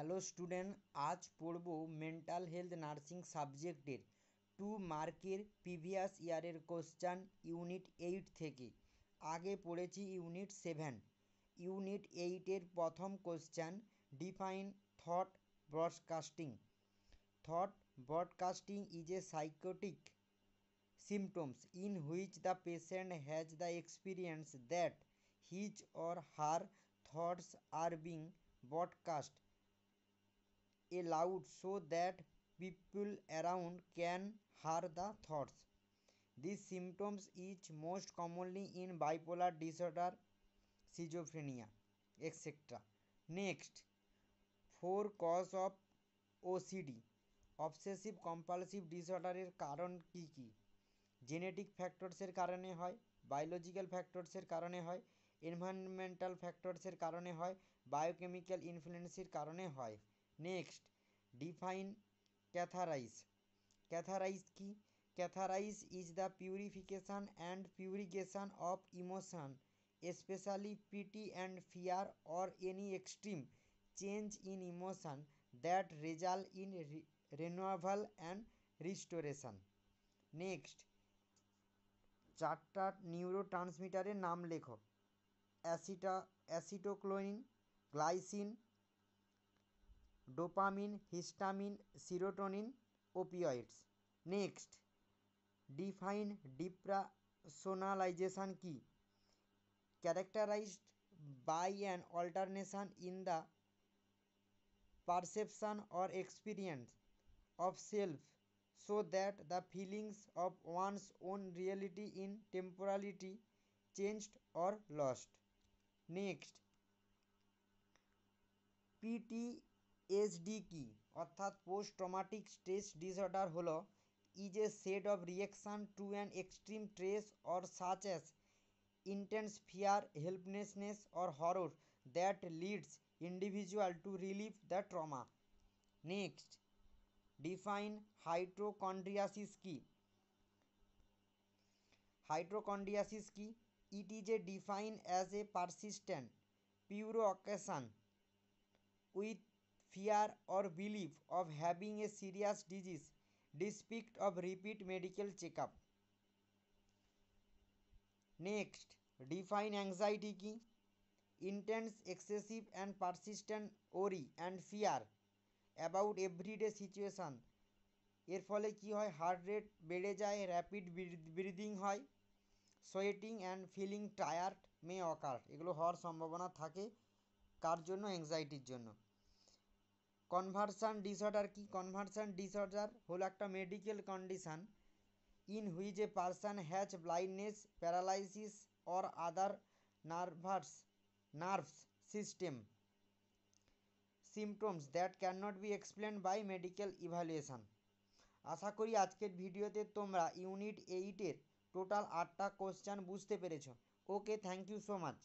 Hello student, আজ পড়ব mental health nursing সাবজেক্টের 2 মার্কের প্রিভিয়াস ইয়ারের কোশ্চান ইউনিট 8 থেকে। আগে পড়েছি ইউনিট 7। ইউনিট 8-এর প্রথম question, define thought broadcasting. Thought broadcasting is a psychotic symptoms in which the patient has the experience that his or her thoughts are being broadcast aloud so that people around can hear the thoughts. These symptoms is most commonly in bipolar disorder, schizophrenia, etc. Next, 4 cause of OCD, obsessive compulsive disorder এর কারণ কি কি? Genetic ফ্যাক্টরসের কারণে হয়, biological ফ্যাক্টরসের কারণে হয়, environmental ফ্যাক্টরসের কারণে হয়, বায়োকেমিক্যাল ইনফ্লুয়েন্সের কারণে হয়। Next, define catharsis. ক্যাথারাইজ কি? Catharsis is the purification and purgation of emotion, specially pity and fear or any extreme change in emotion that result in renewal and restoration. Next, 4টা নিউরো ট্রান্সমিটারের নাম লেখো। Acetylcholine, glycine, dopamine, histamine, serotonin, opioids. Next, define depersonalization কি? Characterized by an alternation in the perception or experience of self so that the feelings of one's own reality in temporality changed or lost. Next, PTSD কি? অর্থাৎ post traumatic stress disorder হলো is a set of reaction to an extreme stress or such as intense fear, helplessness or horror that leads individual to relieve the trauma. Next, define hypochondriasis কি? Hypochondriasis কি? It is a define as a persistent preoccupation with fear or believe of having a serious disease despite of repeat medical check up. Next, define anxiety কি? Intense, excessive and persistent worry and fear about everyday situation. এর ফলে কি হয়? Heart rate বেড়ে যায়, rapid breathing হয়, sweating and feeling tired may occur. এগুলো হওয়ার সম্ভাবনা থাকে। কার জন্য? অ্যাংজাইটির জন্য। কনভার্সন ডিসঅর্ডার কি? কনভার্সন ডিসঅর্ডার হলো একটা medical condition in which a person has blindness, paralysis or other nerves system symptoms that cannot be explained by medical evaluation. আশা করি আজকের ভিডিওতে তোমরা ইউনিট 8-এর টোটাল 8টা কোশ্চেন বুঝতে পেরেছো। ওকে, থ্যাংক ইউ সো মাচ।